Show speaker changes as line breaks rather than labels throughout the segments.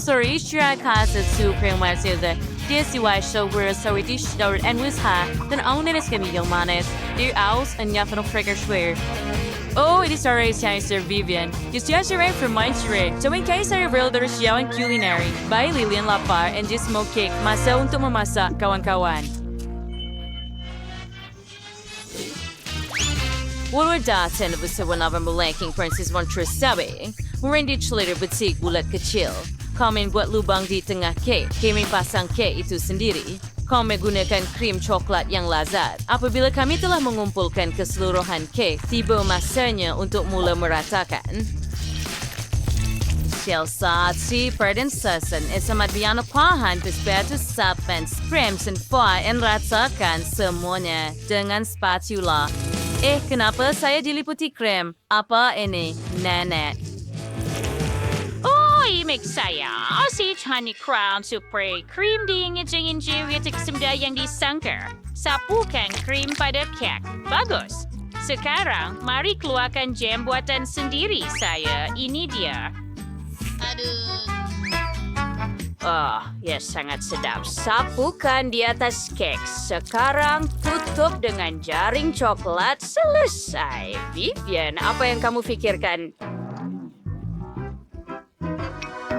sorry, kasa supreme wasida. DSY show where authority showed and was high, then own it is gonna be young manes. Dear owls and yaffin of frigger swear. Oh, it is already saying Sir Vivian. Just yesterday from my charade. So in case I reveal there's yaw and culinary, by Lillian Lapar and just smoke cake, masa untuk memasak kawan-kawan. Wawadasan na sa wanabang malaking Princess von Trisabi, hindi chaliter batik bulat kecil. Kami buat lubang di tengah kek, kami pasang kek itu sendiri. Kami gunakan krim coklat yang lazat. Apabila kami telah mengumpulkan keseluruhan kek, tiba masanya untuk mula meratakan. Chelsea, Perdensesen, esamat biana pahan pespetus sapen, sprem sen fire and ratakan semuanya dengan spatula. Kenapa saya diliputi krem? Apa ini, Nenek?
Imig saya, si Honey Crown Super Cream diingit-ingit jiritik semda yang disangkar. Sapukan krim pada kek. Bagus. Sekarang, mari keluarkan jam buatan sendiri saya. Ini dia. Sangat sedap. Sapukan di atas kek. Sekarang tutup dengan jaring coklat. Selesai. Vivian, apa yang kamu pikirkan?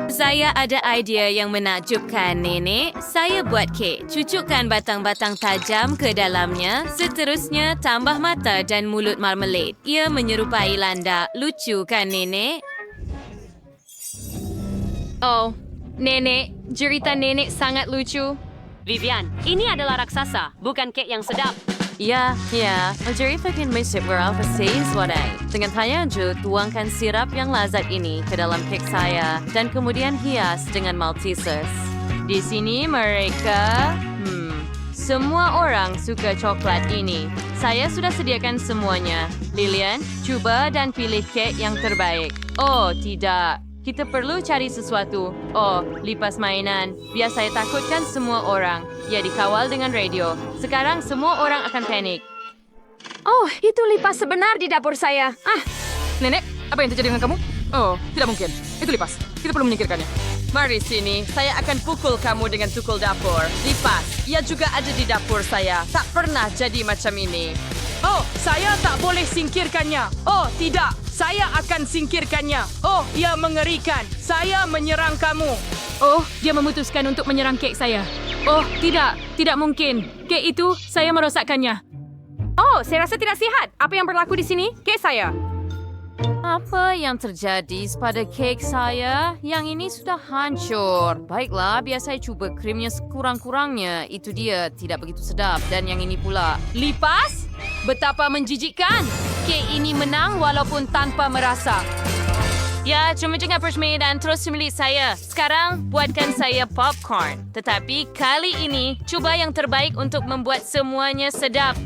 Saya ada idea yang menakjubkan, Nenek. Saya buat kek. Cucukkan batang-batang tajam ke dalamnya. Seterusnya, tambah mata dan mulut marmalade. Ia menyerupai landak. Lucu kan, Nenek? Oh, Nenek. Cerita Nenek sangat lucu.
Vivian, ini adalah raksasa, bukan kek yang sedap.
Ya. Menceritakan mesej berapa says wadai. Dengan hanya tuangkan sirap yang lazat ini ke dalam kek saya dan kemudian hias dengan Maltesers. Di sini mereka... semua orang suka coklat ini. Saya sudah sediakan semuanya. Lillian, cuba dan pilih kek yang terbaik. Oh, tidak. Kita perlu cari sesuatu. Oh, lipas mainan. Biar saya takutkan semua orang. Ia dikawal dengan radio. Sekarang semua orang akan panik.
Oh, itu lipas sebenar di dapur saya.
Nenek, apa yang terjadi dengan kamu? Oh, tidak mungkin. Itu lipas. Kita perlu menyingkirkannya.
Mari sini, saya akan pukul kamu dengan tukul dapur. Lipas, ia juga ada di dapur saya. Tak pernah jadi macam ini.
Oh, saya tak boleh singkirkannya. Oh, tidak. Saya akan singkirkannya. Oh, ia mengerikan. Saya menyerang kamu. Oh, dia memutuskan untuk menyerang kek saya. Oh, tidak. Tidak mungkin. Kek itu, saya merosakkannya.
Oh, saya rasa tidak sihat. Apa yang berlaku di sini? Kek saya.
Apa yang terjadi pada kek saya? Yang ini sudah hancur. Baiklah, biar saya cuba krimnya sekurang-kurangnya. Itu dia, tidak begitu sedap. Dan yang ini pula.
Lipas? Betapa menjijikkan. Kek ini menang walaupun tanpa merasa.
Ya, cuma jangan persemi dan terus milik saya. Sekarang, buatkan saya popcorn. Tetapi kali ini, cuba yang terbaik untuk membuat semuanya sedap.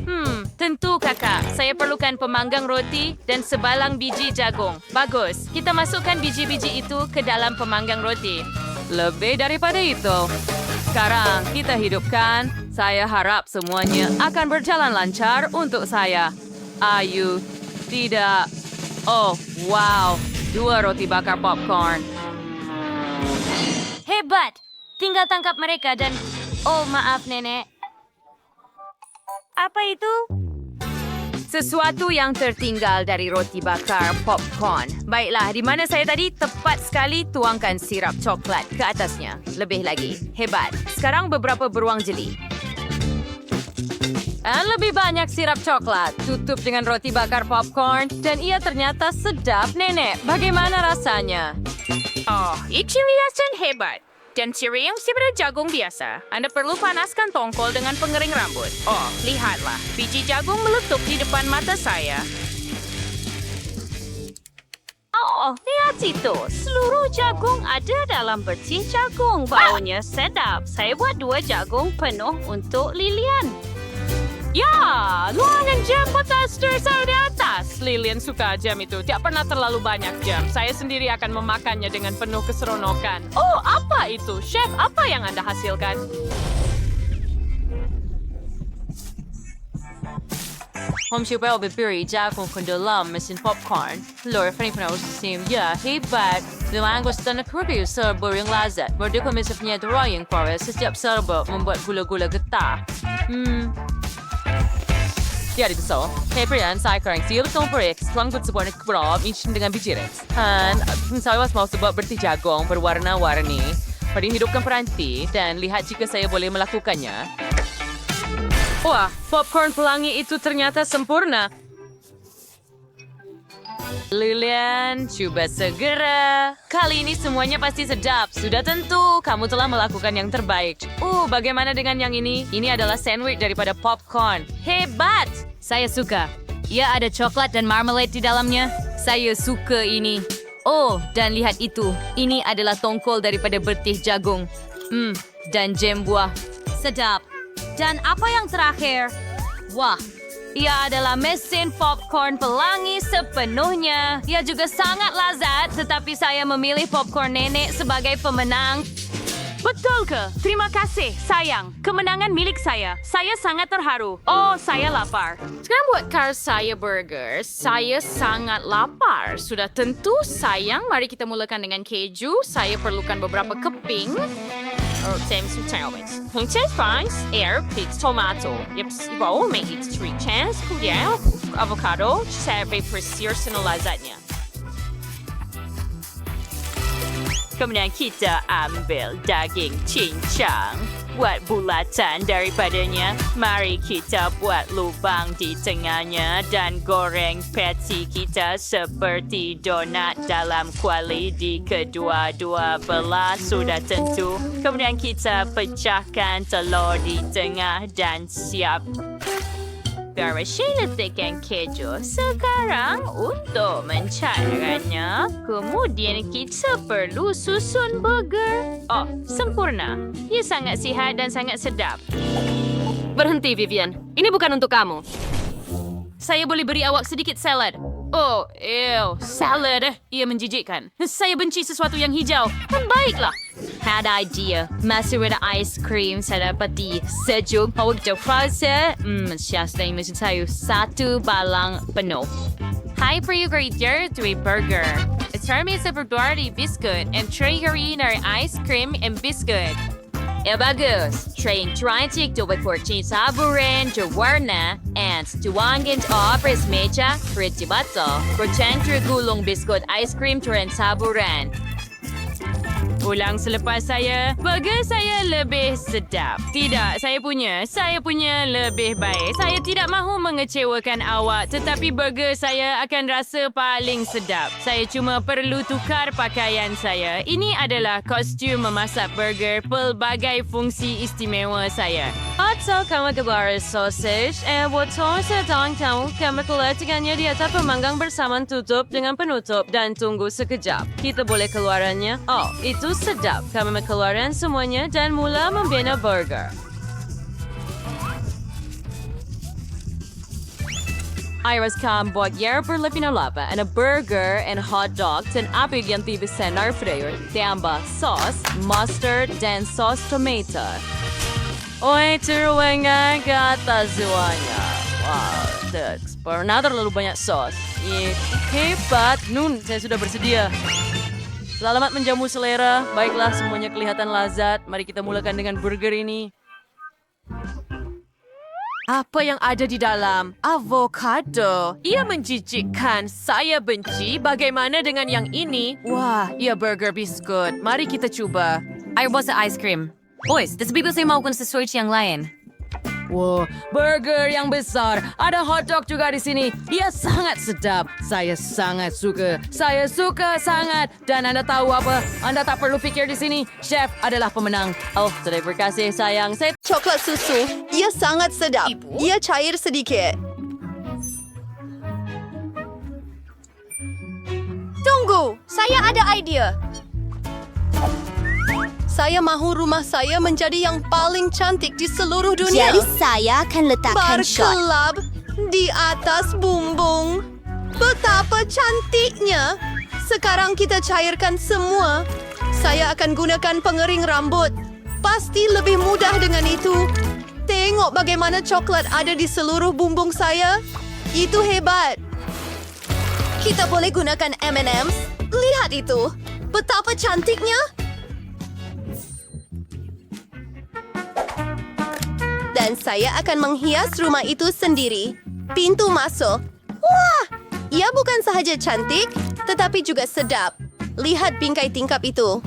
Tentu kakak. Saya perlukan pemanggang roti dan sebalang biji jagung. Bagus. Kita masukkan biji-biji itu ke dalam pemanggang roti. Lebih daripada itu. Sekarang, kita hidupkan. Saya harap semuanya akan berjalan lancar untuk saya. Ayu. Tidak. Oh, wow. 2 roti bakar popcorn.
Hebat! Tinggal tangkap mereka dan... Oh, maaf, Nenek. Apa itu?
Sesuatu yang tertinggal dari roti bakar popcorn. Baiklah, di mana saya tadi? Tepat sekali tuangkan sirap coklat ke atasnya. Lebih lagi. Hebat. Sekarang beberapa beruang jeli. Dan lebih banyak sirap coklat. Tutup dengan roti bakar popcorn. Dan ia ternyata sedap, Nenek. Bagaimana rasanya?
Oh, ichiriasan hebat. Dan siriang seperti jagung biasa. Anda perlu panaskan tongkol dengan pengering rambut. Oh, lihatlah. Biji jagung meletup di depan mata saya. Oh, lihat itu. Seluruh jagung ada dalam peti jagung. Baunya sedap. Saya buat 2 jagung penuh untuk Lilian.
Ya, luangan jam potaster saya di atas. Lillian suka jam itu. Tidak pernah terlalu banyak jam. Saya sendiri akan memakannya dengan penuh keseronokan. Oh, apa itu? Chef, apa yang Anda hasilkan?
siapa yang berdiri jagung ke dalam mesin popcorn. Lor, Fanny pernah usim. Ya, hebat. Memang gusto na kurbi serba yang lazat. Berdua kami punya drawing forest. Setiap serba membuat gula-gula getah. Tiada kesal. Peperian saya kurang siap untuk break. Selangkut sebuah keberap incin dengan biji red. Dan saya mau sebab berti jagung berwarna-warni. Pada hidupkan peranti dan lihat jika saya boleh melakukannya. Wah, popcorn pelangi itu ternyata sempurna. Lilian, cuba segera. Kali ini semuanya pasti sedap. Sudah tentu, kamu telah melakukan yang terbaik. Bagaimana dengan yang ini? Ini adalah sandwich daripada popcorn. Hebat! Saya suka. Ia ada coklat dan marmalade di dalamnya. Saya suka ini. Dan lihat itu. Ini adalah tongkol daripada bertih jagung. Dan jam buah. Sedap. Dan apa yang terakhir? Wah, ia adalah mesin popcorn pelangi sepenuhnya. Ia juga sangat lazat, tetapi saya memilih popcorn nenek sebagai pemenang.
Betul ke? Terima kasih, sayang. Kemenangan milik saya. Saya sangat terharu. Saya lapar.
Sekarang buatkan saya burger. Saya sangat lapar. Sudah tentu, sayang. Mari kita mulakan dengan keju. Saya perlukan beberapa keping.
Same sandwich. Hunches fries, air, pizza, tomato. Yips, ibaw may eat 3 chance. Kuya, avocado, serve persirsa na lasagna. Kemudian kita ambil daging cincang. Buat bulatan daripadanya. Mari kita buat lubang di tengahnya dan goreng patty kita seperti donat dalam kuali di kedua-dua belah. Sudah tentu. Kemudian kita pecahkan telur di tengah dan siap. Bersih letakkan keju. Sekarang untuk mencairkannya, kemudian kita perlu susun burger. Sempurna. Ia sangat sihat dan sangat sedap.
Berhenti, Vivian. Ini bukan untuk kamu.
Saya boleh beri awak sedikit salad. Salad. Ia menjijikkan. Saya benci sesuatu yang hijau. Baiklah. Had idea. Masih ada ice cream. Saya dapati sejuk. Awak frasa. Syasta yang mesin saya 1 balang penuh. Hai periuk grater, 3 burger. Termi sa berdua di biscuit and tray hari na ice cream and biscuit. Bagus. Tray triantik to porcini saburen, warna, and tuwangin opres meja, fritibato, porcentro gulong biscuit ice cream turen saburen. Ulang selepas saya, burger saya lebih sedap. Tidak, saya punya lebih baik. Saya tidak mahu mengecewakan awak, tetapi burger saya akan rasa paling sedap. Saya cuma perlu tukar pakaian saya. Ini adalah kostum memasak burger, pelbagai fungsi istimewa saya. Atau kamu keluar sausage, botol sedang tahu kamu letakkannya di atas pemanggang bersama tutup dengan penutup dan tunggu sekejap. Kita boleh keluarannya. Itu sedap. Kami mengeluarkan semuanya dan mula membina burger. Iris kam buat yer berlebih lava and a burger and hot dog dan apa yang tiba senar flavor tambah sauce, mustard dan sauce tomato. Teruangan ke atas semuanya. Wow, pernah terlalu banyak sauce. Hebat. Saya sudah bersedia. Selamat menjamu selera. Baiklah, semuanya kelihatan lazat. Mari kita mulakan dengan burger ini. Apa yang ada di dalam? Avocado. Ia menjijikkan. Saya benci. Bagaimana dengan yang ini? Wah, ia burger biskut. Mari kita coba. Air bosa ice cream. Boys, tapi saya mau sesuatu yang lain. Wow, burger yang besar. Ada hot dog juga di sini. Ia sangat sedap. Saya sangat suka. Saya suka sangat. Dan Anda tahu apa? Anda tak perlu fikir di sini. Chef adalah pemenang. Terima kasih sayang. Saya
Coklat susu. Ia sangat sedap. Ia cair sedikit. Tunggu, saya ada idea. Saya mahu rumah saya menjadi yang paling cantik di seluruh dunia.
Jadi saya akan letakkan shot.
Berkelab di atas bumbung. Betapa cantiknya. Sekarang kita cairkan semua. Saya akan gunakan pengering rambut. Pasti lebih mudah dengan itu. Tengok bagaimana coklat ada di seluruh bumbung saya. Itu hebat. Kita boleh gunakan M&M's. Lihat itu. Betapa cantiknya. Dan saya akan menghias rumah itu sendiri. Pintu masuk. Wah! Ia bukan sahaja cantik, tetapi juga sedap. Lihat bingkai tingkap itu.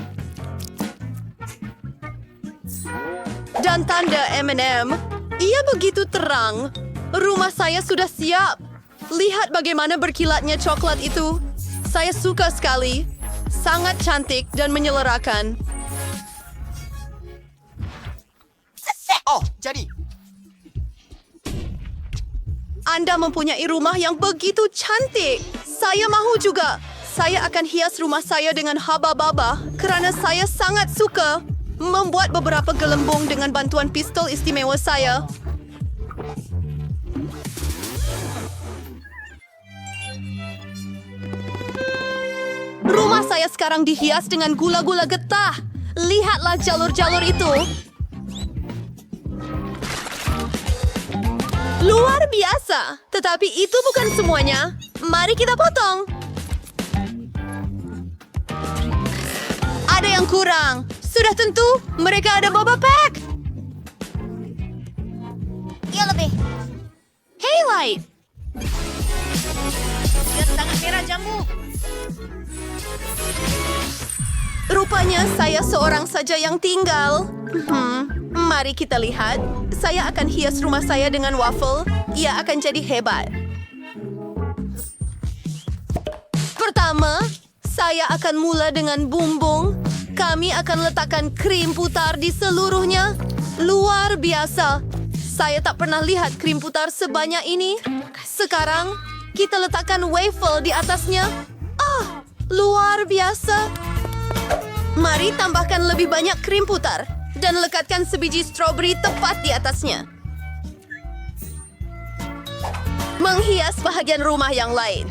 Dan tanda M&M. Ia begitu terang. Rumah saya sudah siap. Lihat bagaimana berkilatnya coklat itu. Saya suka sekali. Sangat cantik dan menyelerakan.
Oh, jadi.
Anda mempunyai rumah yang begitu cantik. Saya mahu juga. Saya akan hias rumah saya dengan haba-baba kerana saya sangat suka membuat beberapa gelembung dengan bantuan pistol istimewa saya. Rumah saya sekarang dihias dengan gula-gula getah. Lihatlah jalur-jalur itu. Luar biasa. Tetapi itu bukan semuanya. Mari kita potong. Ada yang kurang. Sudah tentu, mereka ada boba pack.
Ia lebih.
Hey, Light.
Dia sangat merah jambu.
Rupanya saya seorang saja yang tinggal. Mari kita lihat. Saya akan hias rumah saya dengan waffle. Ia akan jadi hebat. Pertama, saya akan mula dengan bumbung. Kami akan letakkan krim putar di seluruhnya. Luar biasa. Saya tak pernah lihat krim putar sebanyak ini. Sekarang, kita letakkan waffle di atasnya. Ah, luar biasa. Mari tambahkan lebih banyak krim putar dan lekatkan sebiji stroberi tepat di atasnya. Menghias bahagian rumah yang lain.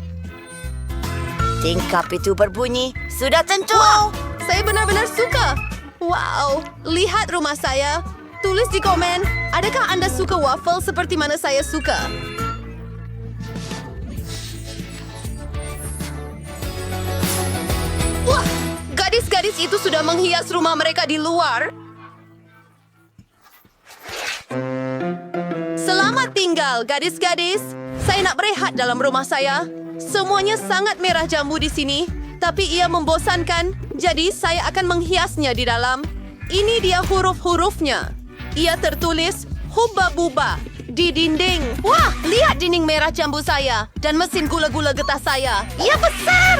Tingkap itu berbunyi. Sudah tentu.
Wow, saya benar-benar suka. Wow, lihat rumah saya. Tulis di komen, adakah Anda suka waffle seperti mana saya suka? Wah, gadis-gadis itu sudah menghias rumah mereka di luar. Selamat tinggal, gadis-gadis. Saya nak berehat dalam rumah saya. Semuanya sangat merah jambu di sini, tapi ia membosankan, jadi saya akan menghiasnya di dalam. Ini dia huruf-hurufnya. Ia tertulis Hubba Bubba di dinding. Wah, lihat dinding merah jambu saya dan mesin gula-gula getah saya. Ia besar!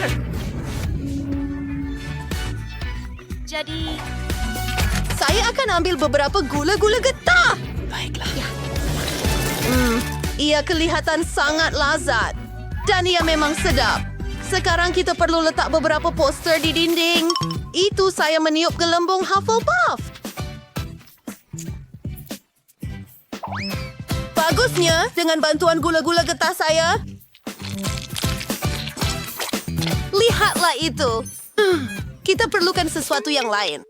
Jadi,
Saya akan ambil beberapa gula-gula getah.
Baiklah.
Ia kelihatan sangat lazat. Dan ia memang sedap. Sekarang kita perlu letak beberapa poster di dinding. Itu saya meniup gelembung Hufflepuff. Bagusnya, dengan bantuan gula-gula getah saya. Lihatlah itu. Kita perlukan sesuatu yang lain.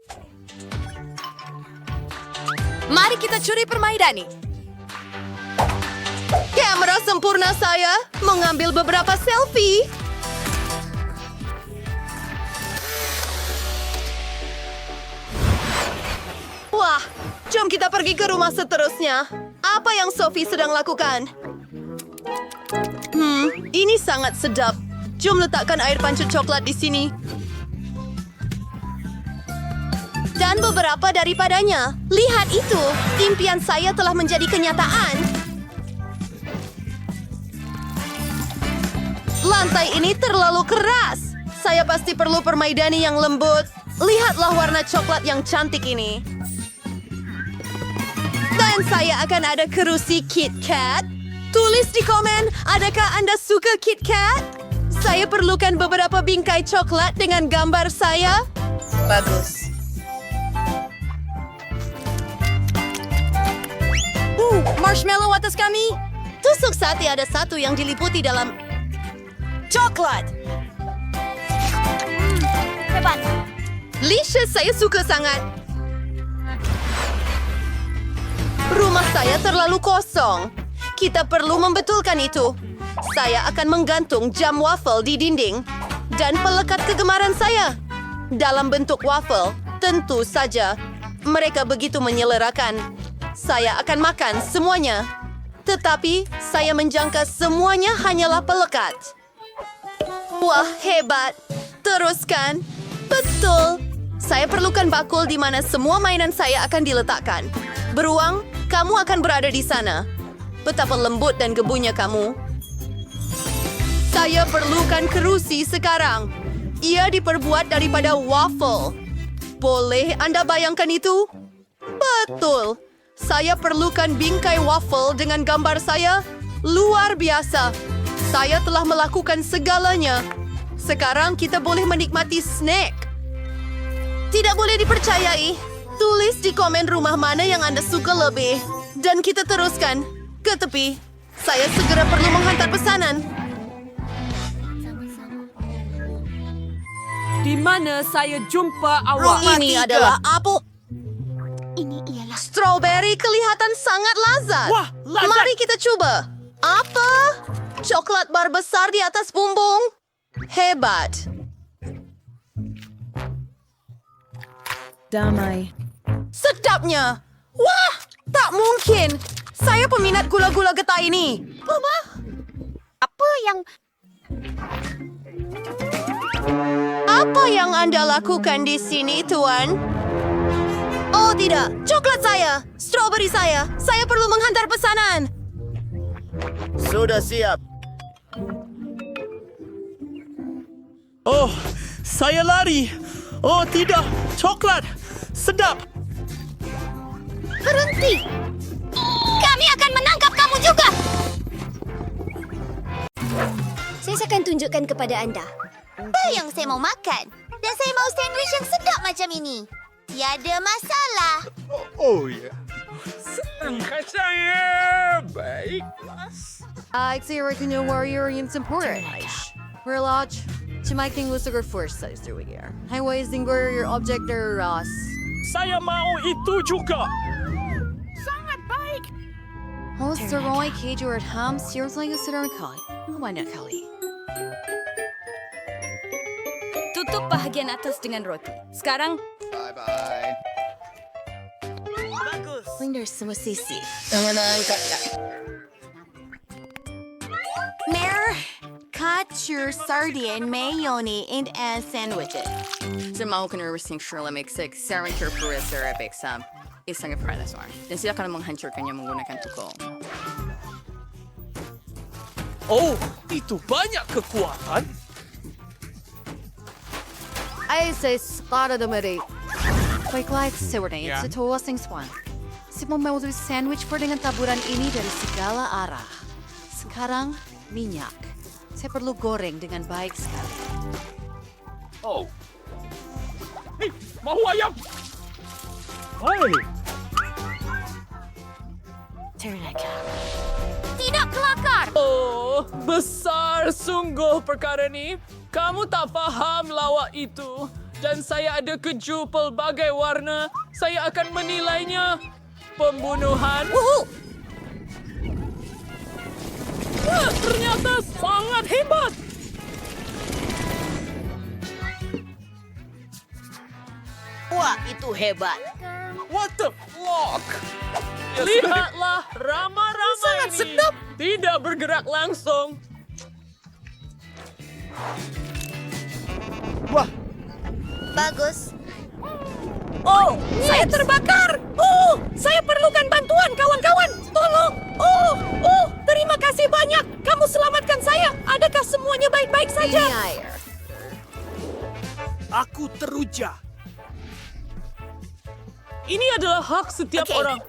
Mari kita curi permaidani. Kamera sempurna saya mengambil beberapa selfie. Wah, jom kita pergi ke rumah seterusnya. Apa yang Sophie sedang lakukan? Ini sangat sedap. Jom letakkan air pancut coklat di sini. Dan beberapa daripadanya. Lihat itu, impian saya telah menjadi kenyataan. Lantai ini terlalu keras. Saya pasti perlu permaidani yang lembut. Lihatlah warna coklat yang cantik ini. Dan saya akan ada kerusi Kit Kat. Tulis di komen, adakah Anda suka Kit Kat? Saya perlukan beberapa bingkai coklat dengan gambar saya.
bagus.
Marshmallow atas kami. Tusuk sate ada satu yang diliputi dalam coklat.
Hebat.
Licious, saya suka sangat. Rumah saya terlalu kosong. Kita perlu membetulkan itu. Saya akan menggantung jam waffle di dinding dan pelekat kegemaran saya. Dalam bentuk waffle, tentu saja. Mereka begitu menyelerakan. Saya akan makan semuanya. Tetapi saya menjangka semuanya hanyalah pelekat. Wah, hebat. Teruskan. Betul. Saya perlukan bakul di mana semua mainan saya akan diletakkan. Beruang, kamu akan berada di sana. Betapa lembut dan gebunya kamu. Saya perlukan kerusi sekarang. Ia diperbuat daripada waffle. Boleh Anda bayangkan itu? Betul. Saya perlukan bingkai waffle dengan gambar saya. Luar biasa. Saya telah melakukan segalanya. Sekarang kita boleh menikmati snack. Tidak boleh dipercayai. Tulis di komen rumah mana yang Anda suka lebih. Dan kita teruskan ke tepi. Saya segera perlu menghantar pesanan.
Di mana saya jumpa awak?
Ini adalah apel.
Ini ialah
Strawberry kelihatan sangat lazat.
Wah, lazat.
Mari kita coba. Apa? Coklat bar besar di atas bumbung? Hebat.
Damai.
Sedapnya. Wah, tak mungkin. Saya peminat gula-gula getah ini. Mama?
apa yang...
Apa yang Anda lakukan di sini, Tuan? Oh, tidak. Coklat saya. Strawberry saya. Saya perlu menghantar pesanan.
Sudah siap.
Oh, saya lari. Oh, tidak. Coklat. Sedap.
Berhenti! Kami akan menangkap kamu juga! Saya akan tunjukkan kepada anda. Yang saya mau makan. Dan saya mau sandwich yang sedap macam ini. Tiada masalah.
Oh, ya. Senangkah saya? Baiklah.
Exterior warrior yung support. Relax. Chimaiking lusugar force size through here. Highway zinger your object or Ross.
Saya mau itu juga.
Host the Roy Cage or at Ham, Sears like a sitter and Kali. Why not Kali?
Tutup bahagian atas dengan roti. Sekarang,
Bye-bye.
Linger semua sisi.
Mayor, cut your sardine, mayonnaise, and sandwiches.
Mau ka nursing Shirley Mixik, Sarah Kerpurisa, Epic Sam, isang dinosaur. Dan sila ka namang menghancurkan niya menggunakan tukol.
Oh, itu banyak kekuatan.
I say skada de meri. Quick light sewarnay. Sa tuwasing swan. Si mo mau sandwich per dengan taburan ini dari segala arah. Sekarang, minyak. Saya perlu goreng dengan baik sekali.
Oh. Hei, mau ayam? Hai.
Tidak kelakar!
Oh, besar sungguh perkara ni. Kamu tak faham lawak itu. Dan saya ada keju pelbagai warna. Saya akan menilainya. Pembunuhan. Wah, ternyata sangat hebat.
Wah, itu hebat.
What the fuck?
Lihatlah rama-rama
Sangat
ini.
sedap.
Tidak bergerak langsung.
Bagus.
Oh, saya terbakar. Oh, saya perlukan bantuan, kawan-kawan. Tolong. Oh, terima kasih banyak. Kamu selamatkan saya. Adakah semuanya baik-baik saja?
Aku teruja.
Ini adalah hak setiap orang.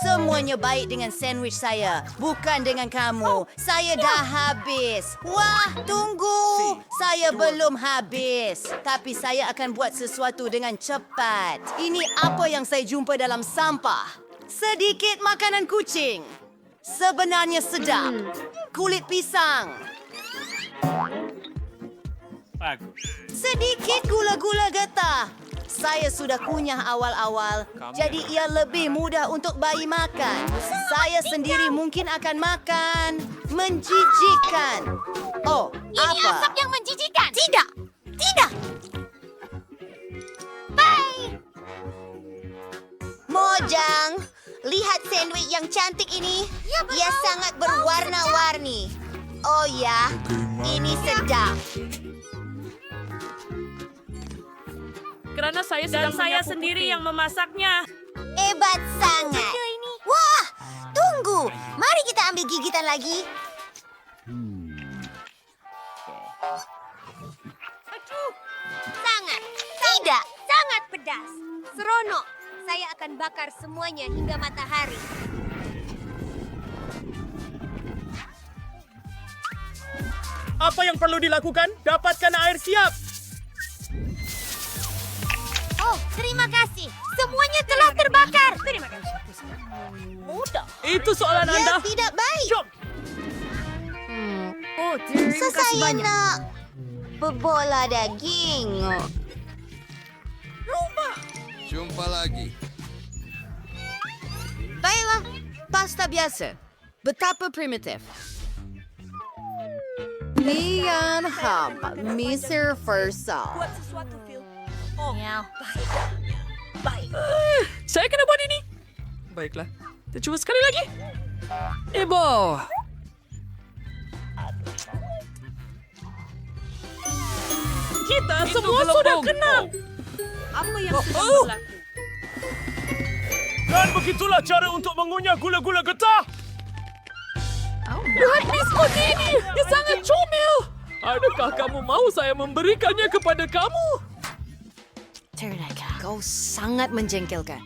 Semuanya baik dengan sandwich saya, bukan dengan kamu. Saya dah habis. Wah, tunggu. Saya belum habis. Tapi saya akan buat sesuatu dengan cepat. Ini apa yang saya jumpa dalam sampah. Sedikit makanan kucing. Sebenarnya sedap. Kulit pisang. Sedikit gula-gula getah. Saya sudah kunyah awal-awal, jadi ia lebih mudah untuk bayi makan. Saya sendiri mungkin akan makan. Menjijikkan. Oh,
Ini
apa?
asap yang menjijikan. Tidak. Tidak. Bye.
Mojang, lihat sandwich yang cantik ini. Ia sangat berwarna-warni. Oh ya, ini sedap.
Kerana saya sedang saya sendiri yang memasaknya.
Hebat sangat. Wah, tunggu. Mari kita ambil gigitan lagi.
Sangat. Tidak. Sangat pedas. Seronok. Saya akan bakar semuanya hingga matahari.
Apa yang perlu dilakukan? Dapatkan air siap.
Oh, terima kasih. Semuanya telah terbakar. Terima kasih.
Itu soalan
Ia
anda.
tidak baik.
Jom.
Saya nak bola daging.
Jumpa lagi.
Baiklah, pasta biasa. Betapa primitif. Lian Hub, Mr. Versal.
Saya kena buat ini. Baiklah. Kita cuba sekali lagi. Ibo. Kita semua sudah kena. Apa yang sedang berlaku?
Dan begitulah cara untuk mengunyah gula-gula getah.
Lihat biskut ini. Dia sangat comel. Adakah kamu mau saya memberikannya kepada kamu?
Ternaka, kau sangat menjengkelkan.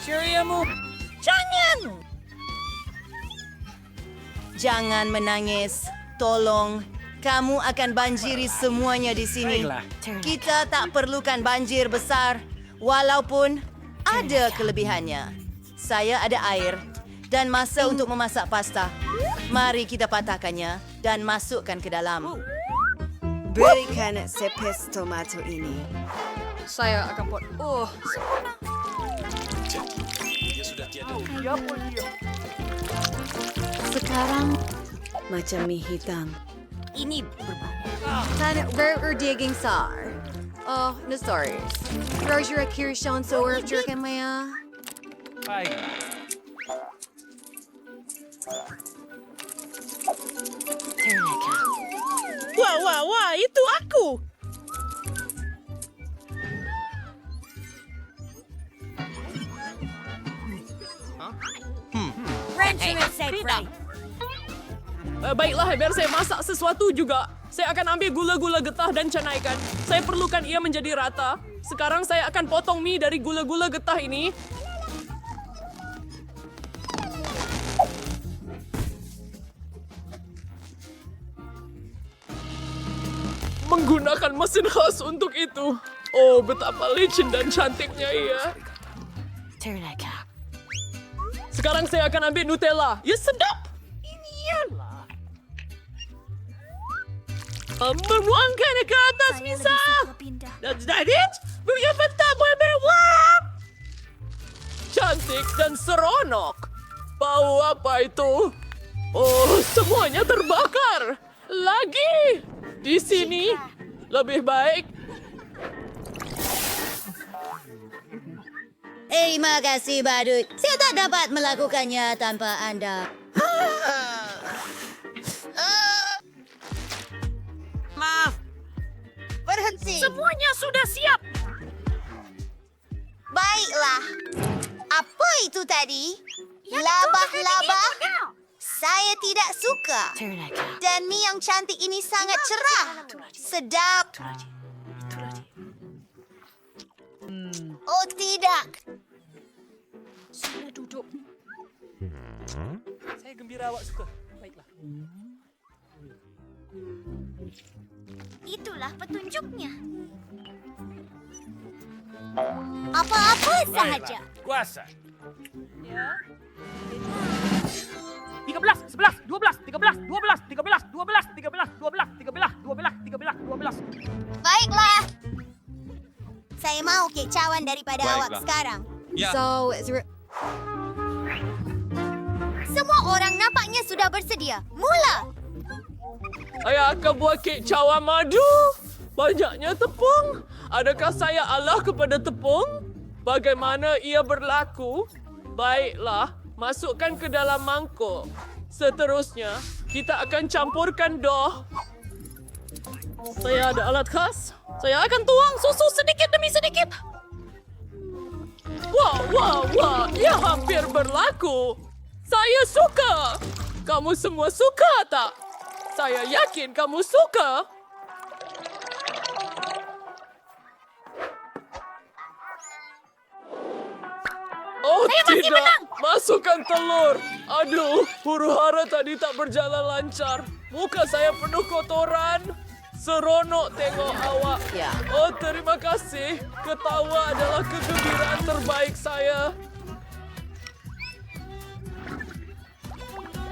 Ceriamu.
Jangan menangis. Tolong. Kamu akan banjiri semuanya di sini.
Baiklah.
Kita tak perlukan banjir besar. Walaupun ada kelebihannya. Saya ada air dan masa untuk memasak pasta. Mari kita patahkannya dan masukkan ke dalam.
Berikan sepes tomato ini.
Saya akan buat.
Sekarang macam mie hitam.
Ini berbau.
Tan digging sar. Oh, Nasaris. Roger Kirshon Sower Jerkin Maya.
Baiklah.
Ternaka.
Wah, itu aku. Baiklah, biar saya masak sesuatu juga. Saya akan ambil gula-gula getah dan canaikan. Saya perlukan ia menjadi rata. Sekarang saya akan potong mie dari gula-gula getah ini. Menggunakan mesin khas untuk itu. Oh, betapa licin dan cantiknya ia.
Ternaka.
Sekarang saya akan ambil Nutella. Ya, sedap. Ini ialah. Menuangkan ke atas, Misa. That's it? Punya betapa berwarna. Cantik dan seronok. Bau apa itu? Oh, semuanya terbakar. Lagi. Di sini. Lebih baik.
Terima kasih, Badut. Saya tak dapat melakukannya tanpa Anda.
Maaf.
Berhenti.
Semuanya sudah siap.
Baiklah. Apa itu tadi? Laba-laba? Saya tidak suka.
Ternaka.
Dan mie yang cantik ini sangat cerah. Sedap. Oh, tidak.
Saya gembira awak suka. Baiklah.
Itulah petunjuknya. Apa-apa sahaja.
Kuasa. 13, 11, 12, 13, 12, 13, 12, 13, 12, 13, 12, 13, 12.
Baiklah.
Saya mau kek cawan daripada awak sekarang.
So, is there...
Semua orang nampaknya sudah bersedia. Mula!
Saya akan buat kek cawan madu. Banyaknya tepung. Adakah saya Allah kepada tepung? Bagaimana ia berlaku? Baiklah, masukkan ke dalam mangkuk. Seterusnya, kita akan campurkan dough. Saya ada alat khas. Saya akan tuang susu sedikit demi sedikit. Wah, ia hampir berlaku. Saya suka. Kamu semua suka tak? Saya yakin kamu suka. Oh, tidak. Masukkan telur. Aduh, huru-hara tadi tak berjalan lancar. Muka saya penuh kotoran. Seronok tengok awak.
Ya.
Oh, terima kasih. Ketawa adalah kegembiraan terbaik saya.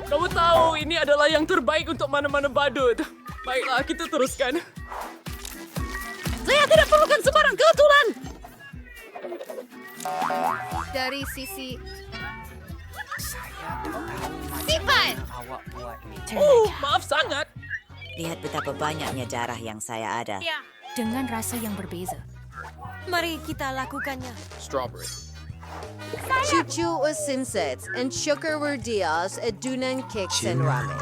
Kamu tahu, ini adalah yang terbaik untuk mana-mana badut. Baiklah, kita teruskan. Saya tidak perlukan sembarang kebetulan.
Dari sisi...
Maaf sangat.
Lihat betapa banyaknya darah yang saya ada.
Dengan rasa yang berbeza.
Mari kita lakukannya.
Cucu usinset and sugar were dias at dunan cakes and ramen.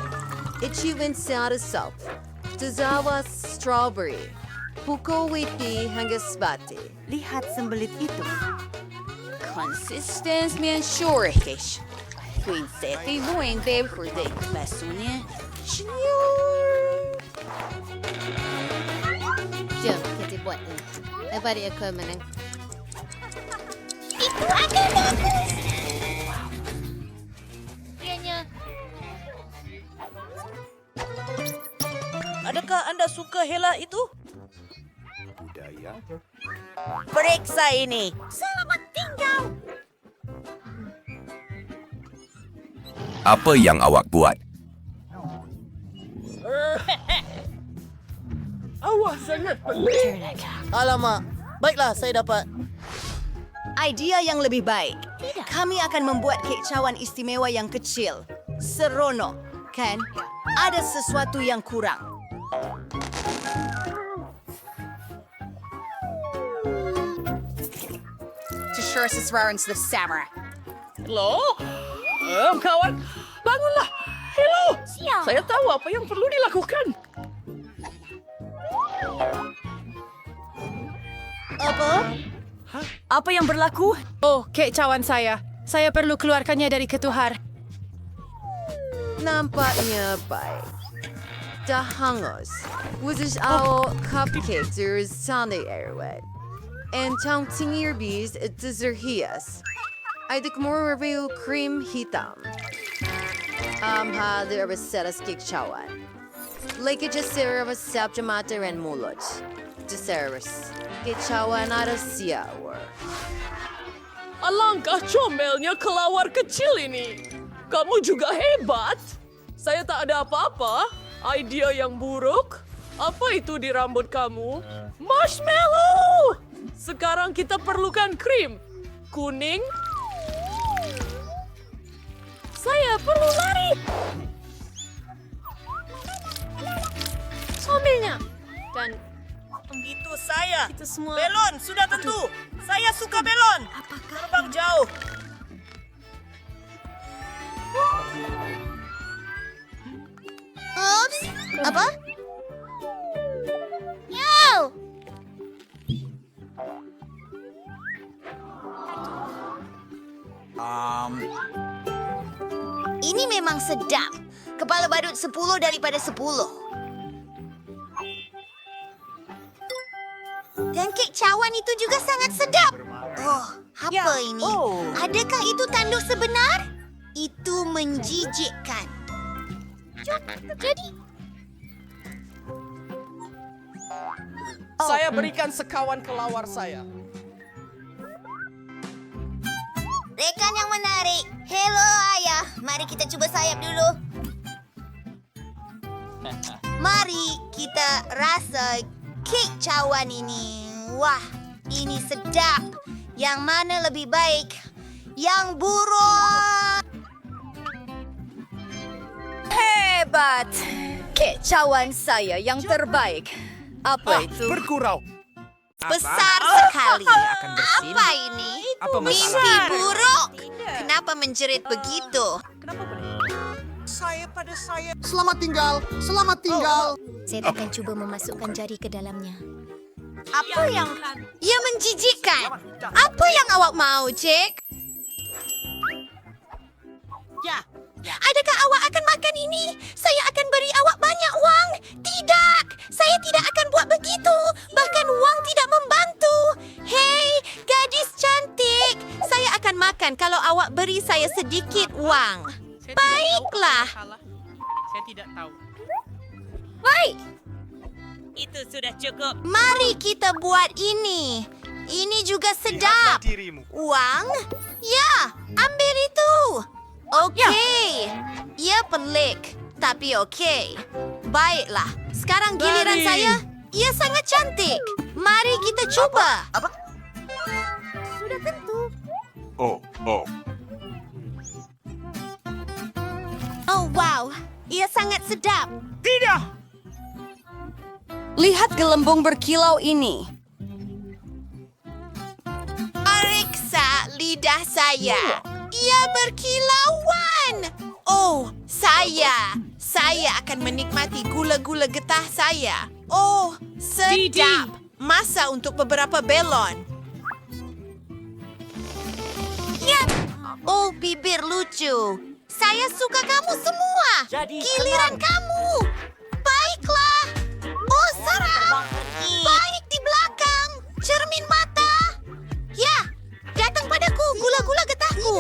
Ichiwin sada soup. Tazawa strawberry. Puko witi hangasbati.
Lihat sembelit itu.
Consistence man shortish. Queen Seti Luing babe for the
Basuhnya,
Jom, kita buat ni. Lepas dia akan menang.
itu akan bagus.
Adakah anda suka hela itu? Periksa ini.
Selamat tinggal.
Apa yang awak buat?
Awak sangat pelik.
Alamak. Baiklah, saya dapat.
Idea yang lebih baik. Kami akan membuat kek cawan istimewa yang kecil. Seronok, kan? Ada sesuatu yang kurang.
To sure Siswarans the Samurai.
Hello? Kawan, bangunlah. Hello. Saya tahu apa yang perlu dilakukan.
Apa yang berlaku?
Oh, kek cawan saya. Saya perlu keluarkannya dari ketuhar.
Nampaknya baik. Dah hangus. Wuzis ao cupcakes or Sunday airway. And tong tingir bees at dessert ay more review cream hitam. Ha, there was set as cake chawan. Like it just there was sabjamata and mulot. Deseris. Cake chawan ada siawar.
Alangkah comelnya kelawar kecil ini. Kamu juga hebat. Saya tak ada apa-apa. Idea yang buruk. Apa itu di rambut kamu? Marshmallow! Sekarang kita perlukan krim. Kuning. Saya perlu lari. Ambilnya. Dan
Itu saya. Belon, sudah tentu. Saya suka belon. Terbang jauh.
Oops! Apa? Yo! Ini memang sedap. Kepala badut 10 daripada 10. Dan kek cawan itu juga sangat sedap. Oh, apa ini? Adakah itu tanduk sebenar? Itu menjijikkan. Jadi,
saya berikan sekawan kelawar saya.
rekan yang menarik. Hello, ayah. Mari kita cuba sayap dulu. Mari kita rasa kek cawan ini. Wah, ini sedap. Yang mana lebih baik? Yang buruk.
Hebat! Kicauan saya yang terbaik. Apa itu?
Besar sekali. Apa ini? Mimpi buruk. Kenapa menjerit begitu?
Selamat tinggal, selamat tinggal.
Saya akan cuba memasukkan jari ke dalamnya. Apa yang... Ia menjijikkan. Apa yang awak mau, Cik? Adakah awak akan makan ini? Saya akan beri awak banyak wang. Tidak, saya tidak akan buat begitu. Bahkan wang tidak membantu. Hei, gadis cantik. Saya akan makan kalau awak beri saya sedikit wang. Baiklah.
Saya tidak tahu.
Baik.
Itu sudah cukup.
Mari kita buat ini. Ini juga sedap. Uang? Ya, ambil itu. Okey. Ia pelik, tapi okey. Baiklah, sekarang giliran
Mari.
saya. Ia sangat cantik. Mari kita cuba. Apa? Sudah tentu. Oh, wow. Ia sangat sedap.
Lihat gelembung berkilau ini.
Periksa lidah saya. Ia berkilauan. Oh, saya akan menikmati gula-gula getah saya. Oh, sedap. Masa untuk beberapa belon. Ya. Oh, bibir lucu. Saya suka kamu semua. Giliran kamu. Baiklah. Oh, seram. Baik di belakang. Cermin mata. Ya, datang padaku gula-gula getahku.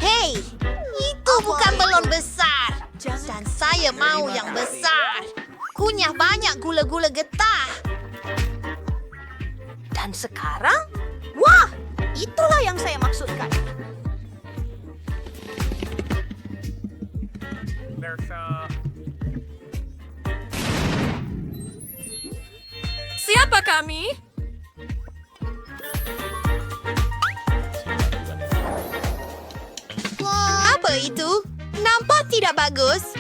Hei, itu bukan belon besar. Dan saya mau yang besar. Kunyah banyak gula-gula getah. Dan sekarang, wah, itulah yang saya maksudkan.
Siapa kami?
Apa itu? Nampak tidak bagus?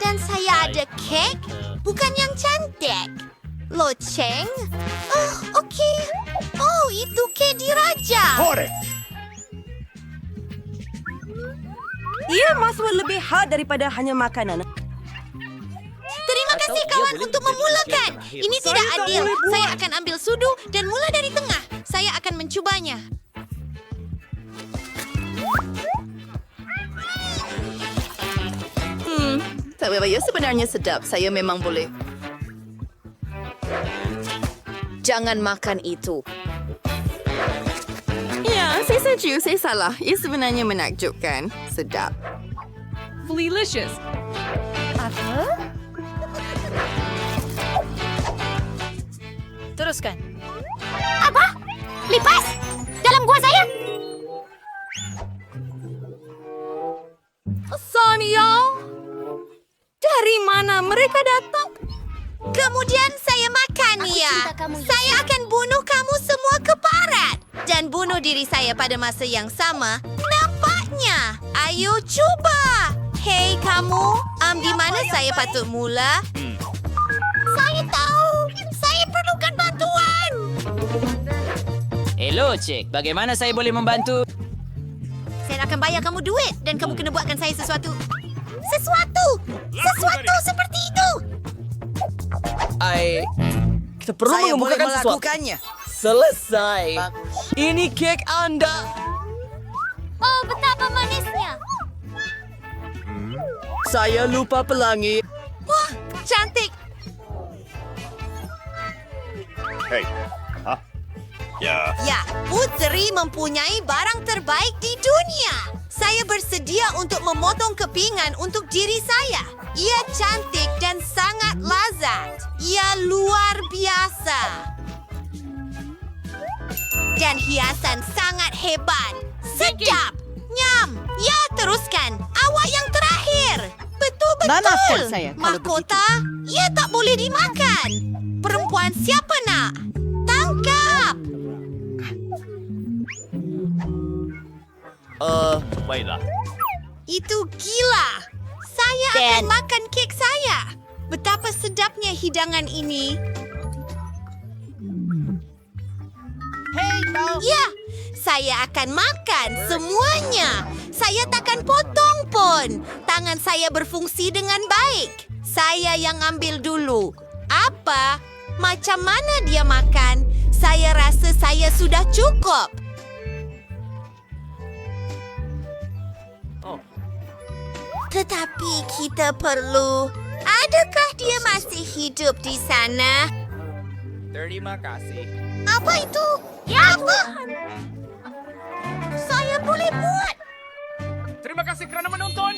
Dan saya ada kek, bukan yang cantik. Loceng? Oh, okey. Oh, itu kek diraja.
Ia masuk lebih hard daripada hanya makanan.
Terima kasih kawan untuk memulakan. Ini tidak adil. Saya akan ambil sudu dan mula dari tengah. Saya akan mencubanya.
Tapi ya sebenarnya sedap. Saya memang boleh. Jangan makan itu. Ya, saya setuju. Saya salah. Ia sebenarnya menakjubkan. Sedap.
Flelicious.
Teruskan.
Apa? Lipas? Dalam gua saya?
Sonia, dari mana mereka datang?
Kemudian saya makan ia. Saya akan bunuh kamu semua keparat. Dan bunuh diri saya pada masa yang sama. Nampaknya. Ayo coba. Hei kamu, di mana saya patut mula? Saya tahu. Saya perlukan bantuan.
Hello, Cik. Bagaimana saya boleh membantu?
Saya akan bayar kamu duit dan kamu kena buatkan saya sesuatu. Sesuatu seperti itu.
Kita perlu mengemukakan sesuatu. Selesai. Ini kek Anda.
Oh, betapa manisnya.
Saya lupa pelangi.
Wah, cantik. Ya, Putri mempunyai barang terbaik di dunia. Saya bersedia untuk memotong kepingan untuk diri saya. Ia cantik dan sangat lazat. Ia luar biasa. Dan hiasan sangat hebat. Sedap. Nyam. Ya, teruskan. Awak yang
Betul!
saya kalau
Mahkota, ia tak boleh dimakan. Perempuan siapa nak? Tangkap!
Baiklah.
Itu gila. Saya akan makan kek saya. Betapa sedapnya hidangan ini.
Hei, kau.
Ya, saya akan makan semuanya. Saya takkan potong pun. Tangan saya berfungsi dengan baik. Saya yang ambil dulu. Apa? Macam mana dia makan? Saya rasa saya sudah cukup. Tetapi kita perlu... Adakah dia masih hidup di sana?
Terima kasih.
Apa itu? Ya, Tuhan! Saya boleh buat.
Terima kasih kerana menonton.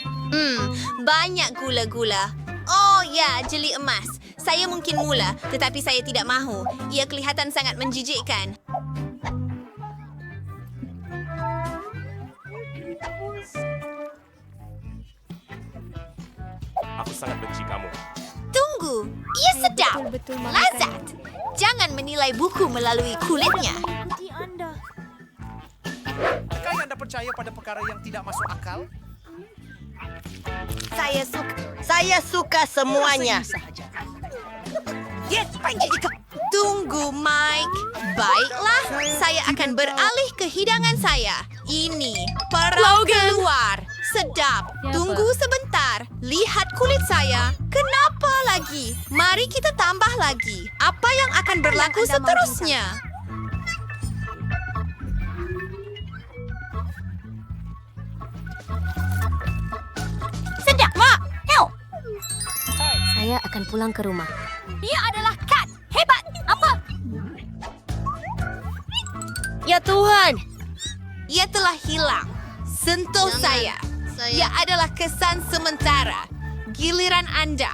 Banyak gula-gula. Oh ya, jeli emas. Saya mungkin mula, tetapi saya tidak mahu. Ia kelihatan sangat menjijikkan.
Aku sangat benci kamu.
Tunggu, ia sedap. Lazat. Jangan menilai buku melalui kulitnya.
Adakah Anda percaya pada perkara yang tidak masuk akal?
Saya suka semuanya.
Yes, tunggu, Mike. Baiklah, saya akan beralih ke hidangan saya. Ini perang keluar. Sedap. Tunggu sebentar. Lihat kulit saya. Kenapa lagi? Mari kita tambah lagi. Apa yang akan berlaku seterusnya?
Sedap, Mak. Heo.
Saya akan pulang ke rumah.
Dia adalah kat. Hebat. Apa?
Ya Tuhan. Ia telah hilang. Sentuh saya. Ia adalah kesan sementara. Giliran Anda.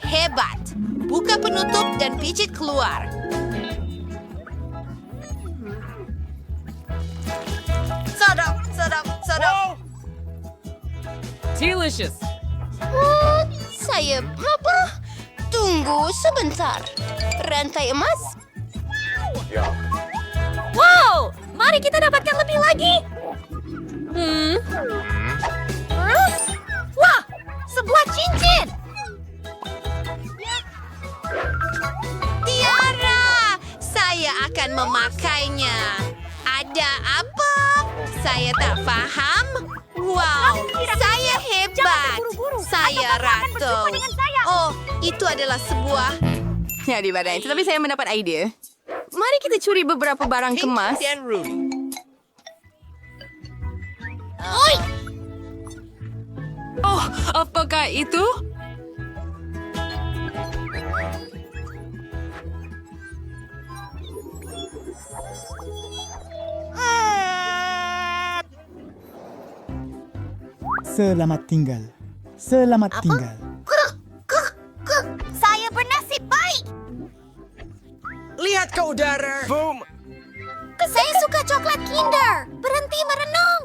Hebat. Buka penutup dan pijit keluar. Sedap, sedap, sedap.
Delicious.
Saya apa? Tunggu sebentar. Rantai emas?
Wow! Mari kita dapatkan lebih lagi. Wah! Sebuah cincin!
Tiara! Saya akan memakainya. Ada apa? Saya tak faham. Wow! Saya hebat! Saya ratu. Oh, itu adalah sebuah...
Ya, di badan. Tetapi saya mendapat idea. Mari kita curi beberapa barang kemas.
Oi!
Oh, apakah itu?
Selamat tinggal. Selamat tinggal.
Saya bernasib baik.
Lihat ke udara. Boom.
Saya suka coklat Kinder. Berhenti merenung.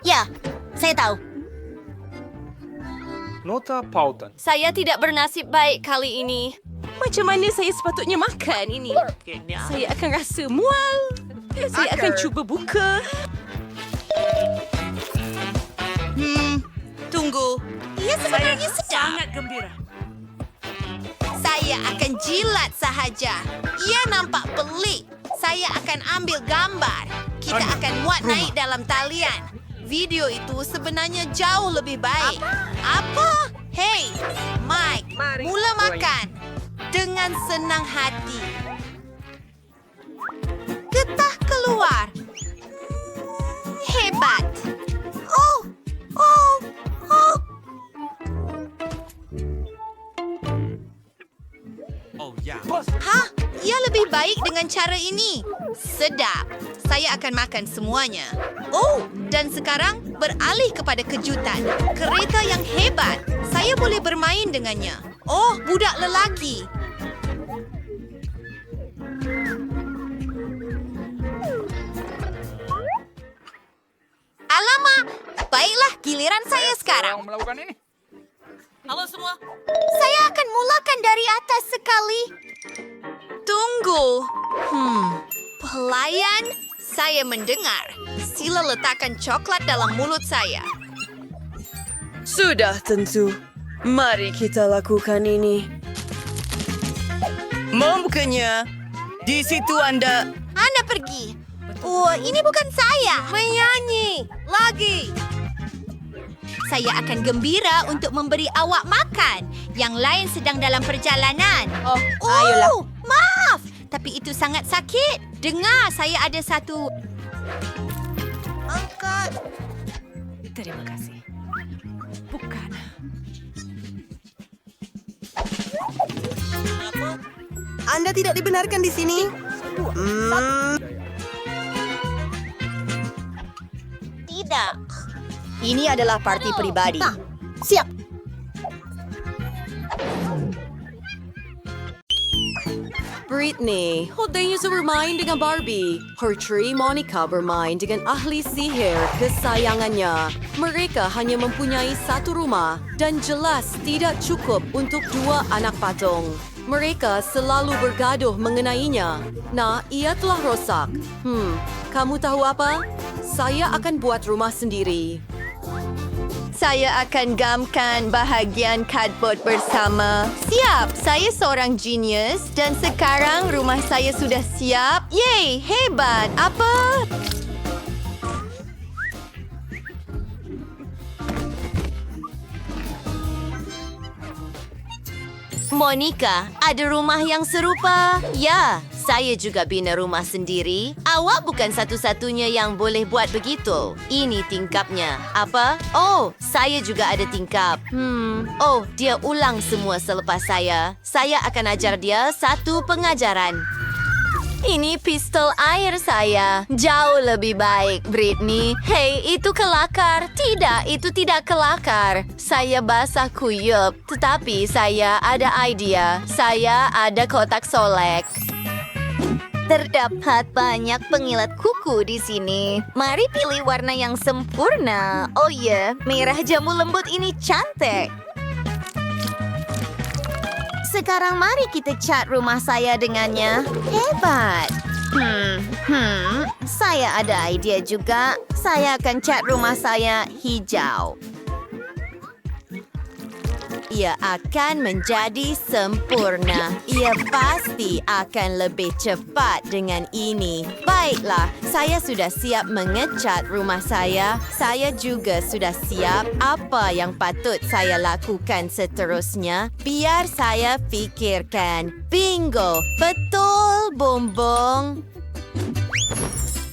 Ya, saya tahu.
Nota pautan.
Saya tidak bernasib baik kali ini. Macam mana saya sepatutnya makan ini? Saya akan rasa mual. Saya akan cuba buka.
Tunggu. Ia sebenarnya sedap.
Sangat gembira.
Saya akan jilat sahaja. Ia nampak pelik. Saya akan ambil gambar. Kita akan muat naik dalam talian. Video itu sebenarnya jauh lebih baik. Apa? Hei, Mike, mula makan. Dengan senang hati. Getah keluar. Hebat. Oh. Hah? Ia lebih baik dengan cara ini. Sedap. Saya akan makan semuanya. Oh, dan sekarang beralih kepada kejutan. Kereta yang hebat. Saya boleh bermain dengannya. Oh, budak lelaki. Alamak,
Baiklah, giliran saya sekarang.
Melakukan ini.
Halo semua. Saya akan mulakan dari atas sekali.
Tunggu. Pelayan, saya mendengar. Sila letakkan coklat dalam mulut saya.
Sudah tentu. Mari kita lakukan ini. Mumpunya. Di situ Anda.
Anda pergi. Oh, ini bukan saya. Menyanyi. Lagi. Saya akan gembira untuk memberi awak makan. Yang lain sedang dalam perjalanan. Ayolah. Maaf. Tapi itu sangat sakit. Dengar, saya ada satu... Angkat.
Terima kasih. Bukan.
Anda tidak dibenarkan di sini.
Tidak. Ini adalah parti pribadi. Siap.
Britney, hodanya sa bermain dengan Barbie. Hertree Monica bermain dengan ahli sihir kesayangannya. Mereka hanya mempunyai satu rumah dan jelas tidak cukup untuk 2 anak patung. Mereka selalu bergaduh mengenainya. Nah, ia telah rosak. Kamu tahu apa? Saya akan buat rumah sendiri.
Saya akan gamkan bahagian cardboard bersama. Siap, saya seorang genius dan sekarang rumah saya sudah siap. Yeay, hebat. Apa?
Monica, ada rumah yang serupa? Ya, saya juga bina rumah sendiri. Awak bukan satu-satunya yang boleh buat begitu. Ini tingkapnya. Apa? Oh, saya juga ada tingkap. Oh, dia ulang semua selepas saya. Saya akan ajar dia satu pengajaran. Ini pistol air saya. Jauh lebih baik, Britney. Hei, itu kelakar. Tidak, itu tidak kelakar. Saya basah kuyup. Tetapi saya ada idea. Saya ada kotak solek. Terdapat banyak pengilat kuku di sini. Mari pilih warna yang sempurna. Oh ya, merah jambu lembut ini cantik. Sekarang mari kita cat rumah saya dengannya. Hebat. Saya ada idea juga. Saya akan cat rumah saya hijau. Ia akan menjadi sempurna. Ia pasti akan lebih cepat dengan ini. Baiklah, saya sudah siap mengecat rumah saya. Saya juga sudah siap apa yang patut saya lakukan seterusnya. Biar saya fikirkan. Bingo! Betul, Bumbung.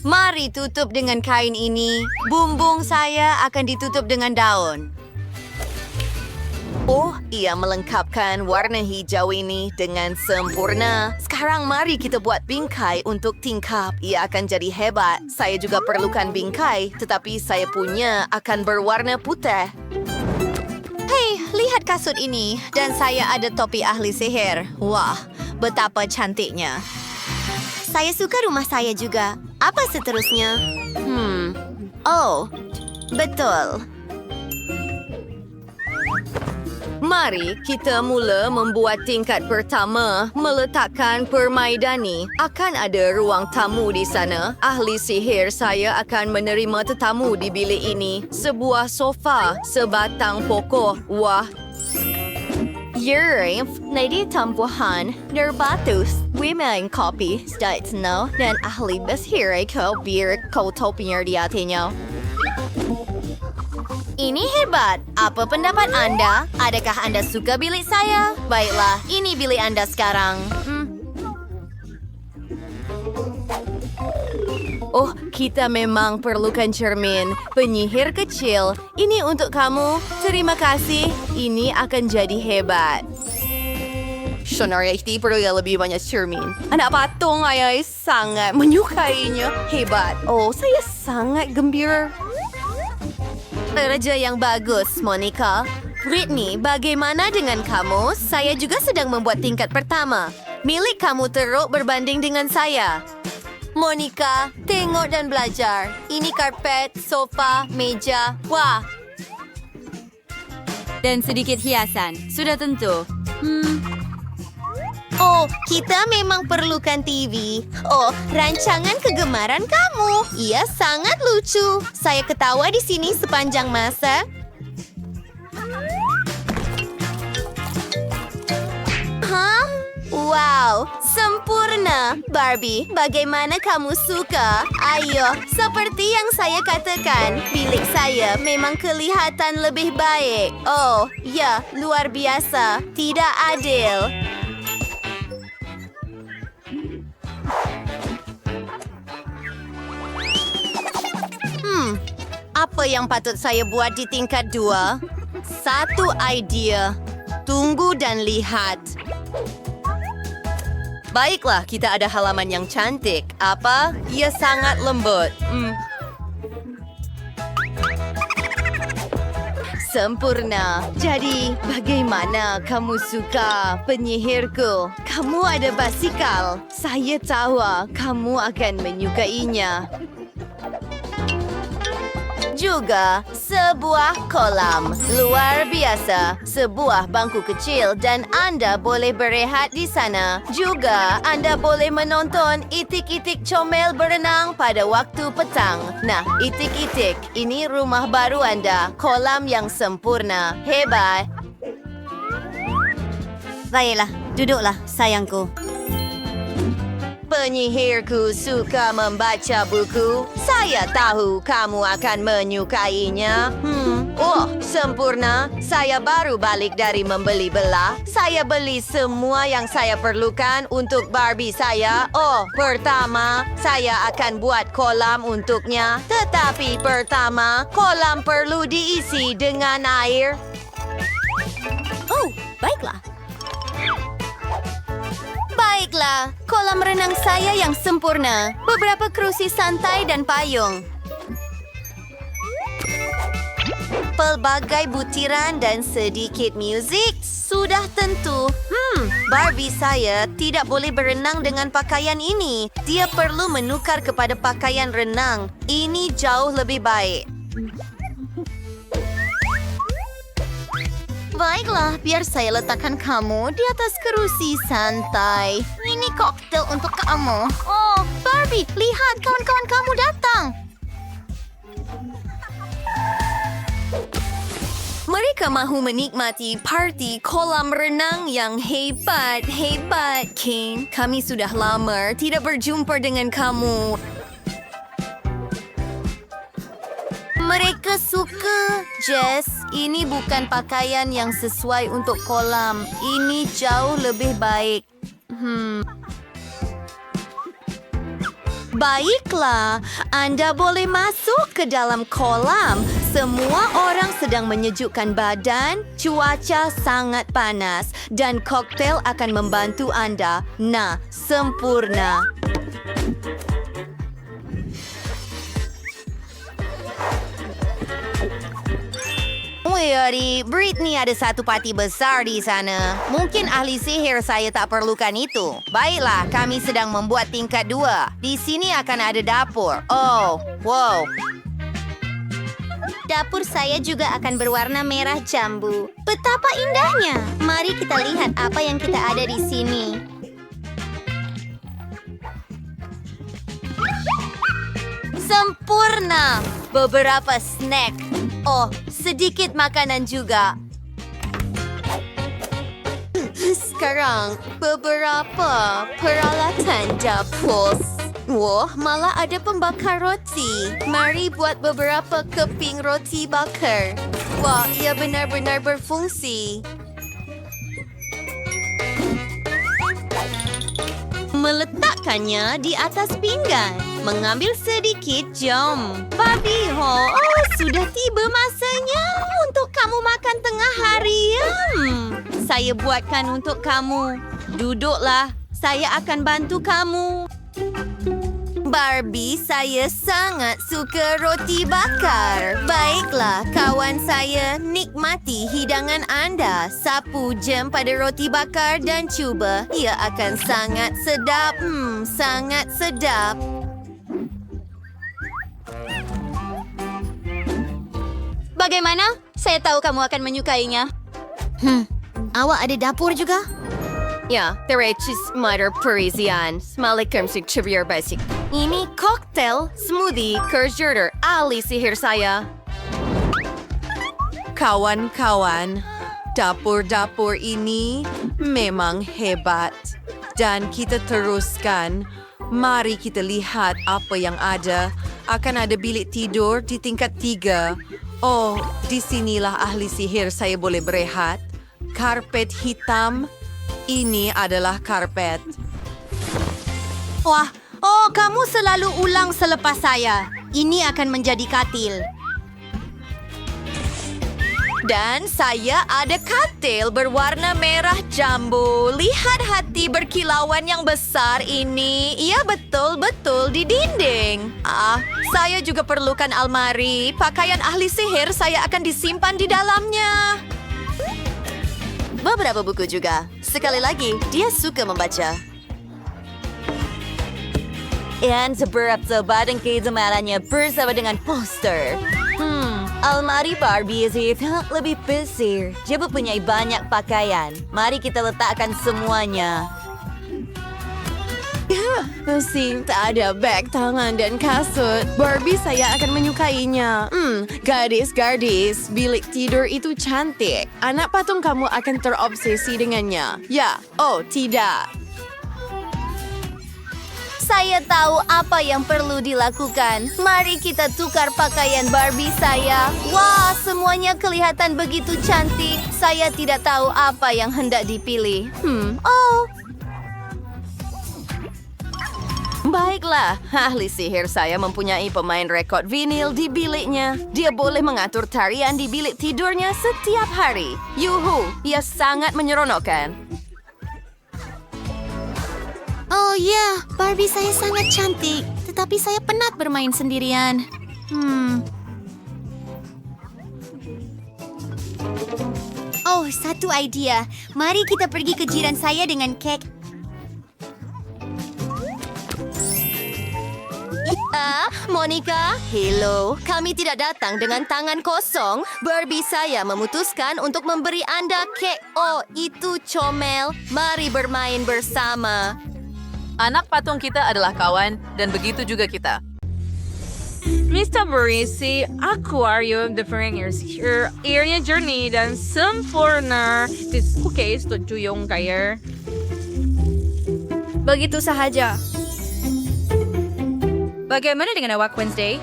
Mari tutup dengan kain ini. Bumbung saya akan ditutup dengan daun. Oh, ia melengkapkan warna hijau ini dengan sempurna. Sekarang mari kita buat bingkai untuk tingkap. Ia akan jadi hebat. Saya juga perlukan bingkai, tetapi saya punya akan berwarna putih. Hei, lihat kasut ini. Dan saya ada topi ahli sihir. Wah, betapa cantiknya. Saya suka rumah saya juga. Apa seterusnya? Oh, betul. Mari kita mula membuat tingkat pertama, meletakkan permaidani. Akan ada ruang tamu di sana. Ahli sihir saya akan menerima tetamu di bilik ini. Sebuah sofa, sebatang pokok. Wah. Yerif, Lady Tampuhan, Nerbatus, Women Kopi, Staitsno, dan ahli besihir kau biar kau topinya di hatinya. Ini hebat. Apa pendapat Anda? Adakah Anda suka bilik saya? Baiklah, ini bilik Anda sekarang. Oh, kita memang perlukan cermin. Penyihir kecil, ini untuk kamu. Terima kasih. Ini akan jadi hebat. Sebenarnya perlu lebih banyak cermin. Anak patung ayah sangat menyukainya. Hebat. Oh, saya sangat gembira. Kerja yang bagus, Monica. Britney, bagaimana dengan kamu? Saya juga sedang membuat tingkat pertama. Milik kamu teruk berbanding dengan saya.
Monica, tengok dan belajar. Ini karpet, sofa, meja. Wah! Dan sedikit hiasan. Sudah tentu. Oh, kita memang perlukan TV. Oh, rancangan kegemaran kamu. Ia sangat lucu. Saya ketawa di sini sepanjang masa. Hah? Wow, sempurna. Barbie, bagaimana kamu suka? Ayo, seperti yang saya katakan, bilik saya memang kelihatan lebih baik. Oh, ya, luar biasa. Tidak adil. Apa yang patut saya buat di tingkat 2? Satu idea. Tunggu dan lihat. Baiklah, kita ada halaman yang cantik. Apa? Ia sangat lembut. Sempurna. Jadi, bagaimana kamu suka penyihirku? Kamu ada basikal. Saya tahu kamu akan menyukainya. Juga sebuah kolam luar biasa, sebuah bangku kecil dan Anda boleh berehat di sana. Juga Anda boleh menonton itik-itik comel berenang pada waktu petang. Nah, itik-itik, ini rumah baru Anda, kolam yang sempurna. Hebat. Baiklah, duduklah sayangku. Penyihirku suka membaca buku. Saya tahu kamu akan menyukainya. Oh, sempurna. Saya baru balik dari membeli belah. Saya beli semua yang saya perlukan untuk Barbie saya. Oh, pertama, saya akan buat kolam untuknya. Tetapi pertama, kolam perlu diisi dengan air. Oh, baiklah. Baiklah, kolam renang saya yang sempurna. Beberapa kerusi santai dan payung. Pelbagai butiran dan sedikit muzik. Sudah tentu. Barbie saya tidak boleh berenang dengan pakaian ini. Dia perlu menukar kepada pakaian renang. Ini jauh lebih baik. Baiklah, biar saya letakkan kamu di atas kerusi santai. Ini koktail untuk kamu. Oh, Barbie, lihat kawan-kawan kamu datang. Mereka mahu menikmati parti kolam renang yang hebat. Kane, kami sudah lama tidak berjumpa dengan kamu. Mereka suka. Jess, ini bukan pakaian yang sesuai untuk kolam. Ini jauh lebih baik. Baiklah, Anda boleh masuk ke dalam kolam. Semua orang sedang menyejukkan badan, cuaca sangat panas, dan koktail akan membantu Anda. Nah, sempurna. Britney ada satu parti besar di sana. Mungkin ahli sihir saya tak perlukan itu. Baiklah, kami sedang membuat tingkat 2. Di sini akan ada dapur. Oh, wow. Dapur saya juga akan berwarna merah jambu. Betapa indahnya. Mari kita lihat apa yang kita ada di sini. Sempurna. Beberapa snack. Oh, sedikit makanan juga. Sekarang, beberapa peralatan dapur. Wah, malah ada pembakar roti. Mari buat beberapa keping roti bakar. Wah, ia benar-benar berfungsi. Meletakkannya di atas pinggan. Mengambil sedikit jam. Barbie, oh, sudah tiba masanya untuk kamu makan tengah hari. Saya buatkan untuk kamu. Duduklah, saya akan bantu kamu. Barbie, saya sangat suka roti bakar. Baiklah, kawan saya, nikmati hidangan Anda. Sapu jam pada roti bakar dan cuba. Ia akan sangat sedap. Sangat sedap.
Bagaimana? Saya tahu kamu akan menyukainya. Awak ada dapur juga?
Ya, terecis Mother Parisian. Assalamualaikum Sik Basic. Ini koktel, smoothie, kerjurder, ahli sihir saya.
Kawan-kawan, dapur-dapur ini memang hebat. Dan kita teruskan. Mari kita lihat apa yang ada. Akan ada bilik tidur di tingkat 3. Oh, disinilah ahli sihir saya boleh berehat. Karpet hitam. Ini adalah karpet.
Wah, kamu selalu ulang selepas saya. Ini akan menjadi katil.
Dan saya ada katil berwarna merah jambu. Lihat hati berkilauan yang besar ini. Ia betul-betul di dinding. Saya juga perlukan almari. Pakaian ahli sihir saya akan disimpan di dalamnya. Beberapa buku juga. Sekali lagi, dia suka membaca. Dan seberapa badan keizamalannya bersama dengan poster. Almari Barbie itu lebih besar. Dia mempunyai banyak pakaian. Mari kita letakkan semuanya. Mesin tak ada beg tangan dan kasut. Barbie saya akan menyukainya. Gadis-gadis, bilik tidur itu cantik. Anak patung kamu akan terobsesi dengannya. Ya, tidak.
Saya tahu apa yang perlu dilakukan. Mari kita tukar pakaian Barbie saya. Wah, semuanya kelihatan begitu cantik. Saya tidak tahu apa yang hendak dipilih.
Baiklah, ahli sihir saya mempunyai pemain rekod vinil di biliknya. Dia boleh mengatur tarian di bilik tidurnya setiap hari. Yuhu, ia sangat menyeronokkan.
Oh ya, Barbie saya sangat cantik. Tetapi saya penat bermain sendirian. Oh, satu idea. Mari kita pergi ke jiran saya dengan kek.
Monica, hello. Kami tidak datang dengan tangan kosong. Barbie saya memutuskan untuk memberi Anda kek. Oh, itu comel. Mari bermain bersama.
Anak patung kita adalah kawan dan begitu juga kita.
Mr. Barisi, aquarium the fingers here, area journey dan sempurna. Oke, setuju yung kaya.
Begitu sahaja.
Bagaimana dengan awak Wednesday?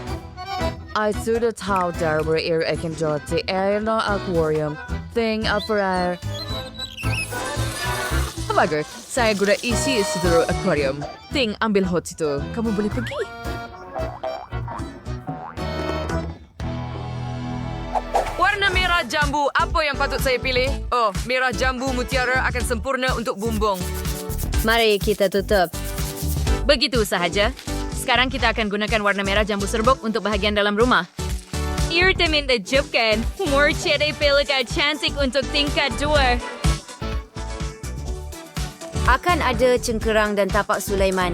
I sudah tahu dari air akan jatuh air no aquarium thing upper air. Bagus, saya guna isi seluruh aquarium. Ting, ambil hot itu. Kamu boleh pergi.
Warna merah jambu, apa yang patut saya pilih? Oh, merah jambu mutiara akan sempurna untuk bumbung.
Mari kita tutup.
Begitu sahaja. Sekarang kita akan gunakan warna merah jambu serbuk untuk bahagian dalam rumah. Irtamin tajupkan. Murcede pelika cantik untuk tingkat 2.
Akan ada cengkerang dan tapak Sulaiman.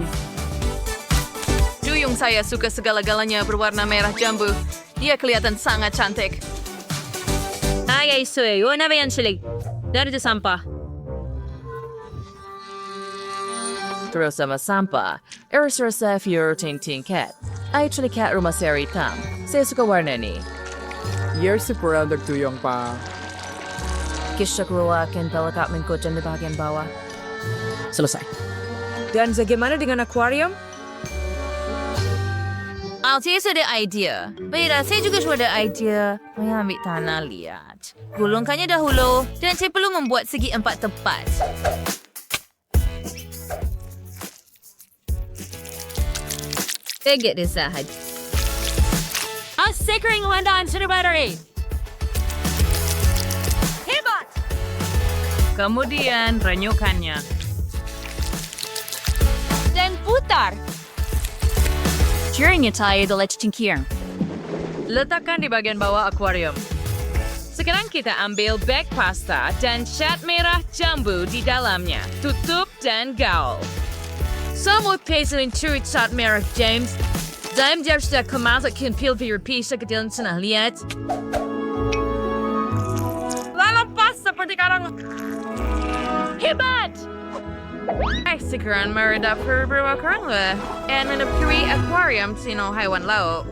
Duyung saya suka segala-galanya berwarna merah jambu. Dia kelihatan sangat cantik.
Ay, soy. Una bayan silig. Dari itu sampah.
Terus sama sampah. Eros rasa fior ting cat. Actually cat rumah seri tam. Saya suka warna ni.
You're super under tuyong pa.
Kisah keruakan pelakat mengkucing di bahagian bawah.
Selesai.
Dan bagaimana dengan aquarium?
Saya sudah ada idea. Baiklah, saya juga sudah ada idea. Saya ambil tanah liat. Gulungkannya dahulu. Dan saya perlu membuat segi 4 tepat. Get this sahaja. Sekering landaan sudah bateri. Hebat! Kemudian renyukannya. Dan putar. Jernya tayo the cingkir.
Letakkan di bagian bawah akuarium. Sekarang kita ambil bag pasta dan cat merah jambu di dalamnya. Tutup dan gaul. Semua peselin cuit cat merah James. James dia sudah kemasak pil-pil pisah ke dalam sana lihat. seperti karang.
Hebat!
Sekarang mereda beberapa kerangka dan menepi akuarium sino haiwan laut.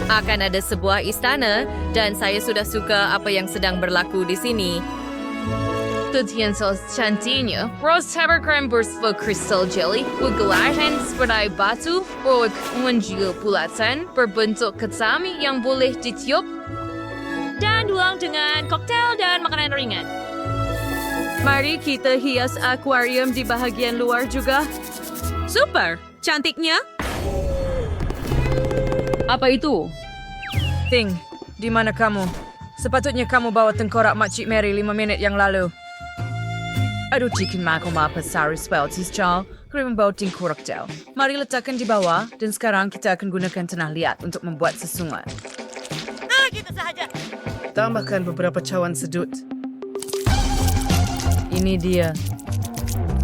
Akan ada sebuah istana dan saya sudah suka apa yang sedang berlaku di sini.
Utensils cantiknya, rose tower creme berseluruh crystal jelly, gelasan seperti batu, menjual bulatan berbentuk ketam yang boleh ditiup,
Dan dulang dengan koktail dan makanan ringan.
Mari kita hias akuarium di bahagian luar juga.
Super! Cantiknya?
Apa itu?
Ting, di mana kamu? Sepatutnya kamu bawa tengkorak Makcik Mary 5 minit yang lalu. Aduh, chicken mako mapasari speltis chal, krim membawa tengkorak gel. Mari letakkan di bawah, dan sekarang kita akan gunakan tanah liat untuk membuat sesungai.
Gitu sahaja.
Tambahkan beberapa cawan sedut.
Ini dia.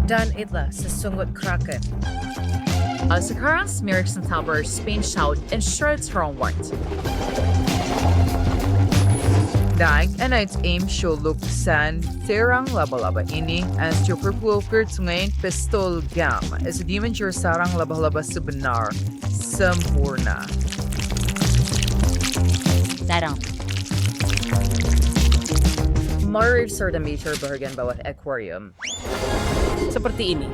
Dan itulah sesungut kraken.
Sekarang smear sentabur Spain shout and shirts from white.
Dan it's aim show lukisan terang laba-laba ini as super pulper tungain pistol gam as di mencuri sarang laba-laba sebenar sempurna.
Sarang.
Mari serta meter bahagian bawah aquarium.
Seperti ini.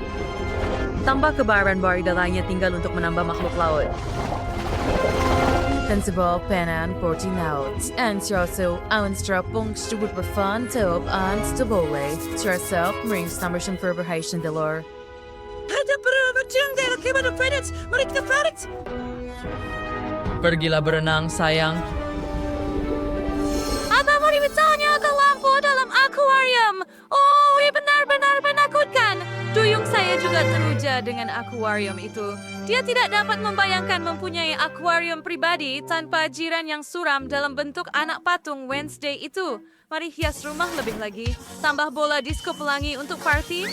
Tambah kebaran baru dalamnya tinggal untuk menambah makhluk laut. Dan sebuah penan protein laut. And serasa awan strapong stubut berfan top and stabole. Serasa rings number some verberhation delor.
Ada berapa jengkel kepada Fedits? Mari kita Fedits.
Pergilah berenang, sayang.
Apa mau dibetulnya ke lampu dalam akuarium? Oh, ini benar-benar menakutkan. Duyung saya juga teruja dengan akuarium itu. Dia tidak dapat membayangkan mempunyai akuarium pribadi tanpa jiran yang suram dalam bentuk anak patung Wednesday itu. Mari hias rumah lebih lagi. Tambah bola disko pelangi untuk party.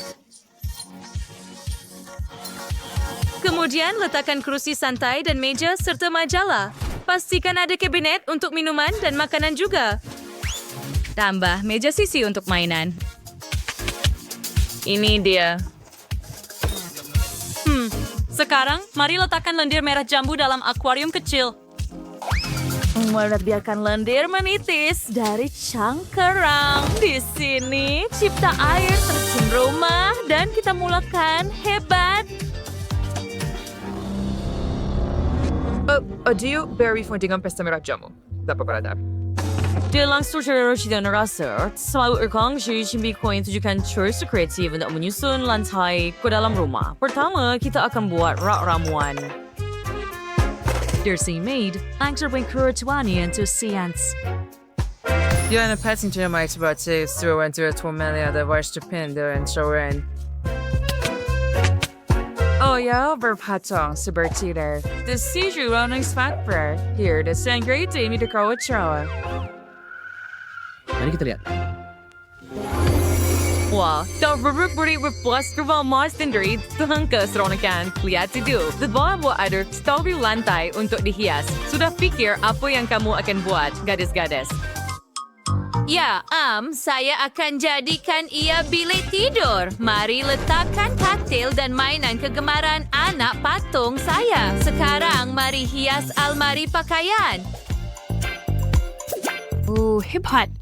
Kemudian letakkan kerusi santai dan meja serta majalah. Pastikan ada kabinet untuk minuman dan makanan juga. Tambah meja sisi untuk mainan.
Ini dia.
Sekarang, mari letakkan lendir merah jambu dalam akuarium kecil.
Mari biarkan lendir menitis dari cangkerang. Di sini, cipta air terjun rumah dan kita mulakan hebat.
Adieu, Barry dengan pesta merah jamu. Dapat beradab.
Dia langsung terus dan rasa selalu erkang Shimbi Coin tujukan cursus kreatif untuk menyusun lantai ke dalam rumah. Pertama, kita akan buat rak ramuan.
Jersey made, actor kerutuani untuk science.
Dia nak passenger mai sebab saya suruh antara tuamelnya ada wash Japan dan showen. Oh ya, berpatong seperti itu. The seizure running spectre. Here, the sangre demi de kawachawa.
Mari kita lihat.
Wah, dah berberi plus kerbau mas sendiri sehingga seronokkan. Lihat itu, di bawah ada story lantai untuk dihias. Sudah fikir apa yang kamu akan buat, gadis-gadis?
Ya, saya akan jadikan ia bilik tidur. Mari letakkan kaktil dan mainan kegemaran anak patung saya. Sekarang mari hias almari pakaian.
Hebat.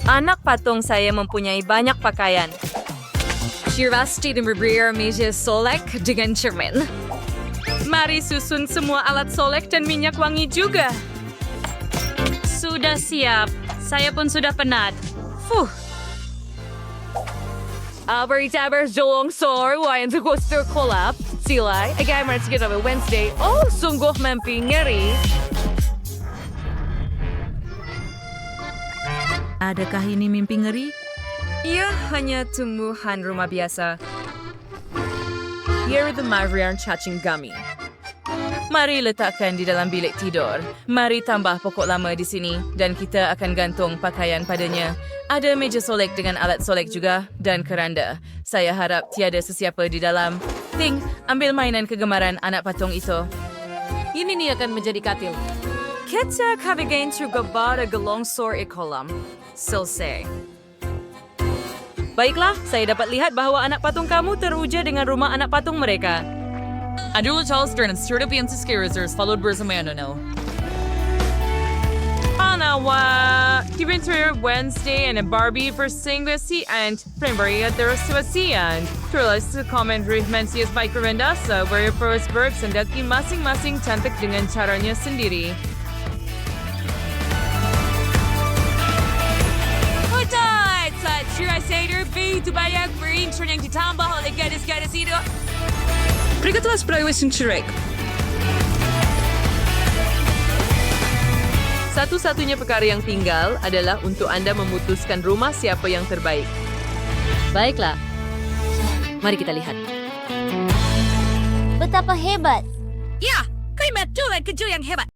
Anak patung saya mempunyai banyak pakaian.
Pasti dan berberi meja solek dengan cermin.
Mari susun semua alat solek dan minyak wangi juga. Sudah siap. Saya pun sudah penat.
Albert Jolong Sor, wayan sa gusto collab. Sila, agay maras kita Wednesday. Oh, sungguh mimpi ngeri.
Adakah ini mimpi ngeri?
Ia hanya tumbuhan rumah biasa. Here the Marian cacing gummy. Mari letakkan di dalam bilik tidur. Mari tambah pokok lama di sini dan kita akan gantung pakaian padanya. Ada meja solek dengan alat solek juga dan keranda. Saya harap tiada sesiapa di dalam. Ting, ambil mainan kegemaran anak patung itu.
Ini nih akan menjadi katil.
Kita kabigin juga pada gelongsor kolam. Selesai. Baiklah, saya dapat lihat bahawa anak patung kamu teruja dengan rumah anak patung mereka.
Adalah Charles Stern, Stewart Piansis Scarazers, followed bersama Anono.
Anawa, Divinter Wednesday and a Barbie for Singbesi and Primary at the Rasuasian. Terus comment Rihmensius Microvendasa, where your first birds and daki masing-masing cantik dengan caranya sendiri.
Hotot! Sa Chirasader B, Dubayak Marine, yang ditambah oleh gadis-gadis itu.
Mereka telah seperawis cerai. Satu-satunya perkara yang tinggal adalah untuk anda memutuskan rumah siapa yang terbaik.
Baiklah. Mari kita lihat.
Betapa hebat.
Ya, kau betul kerja yang hebat.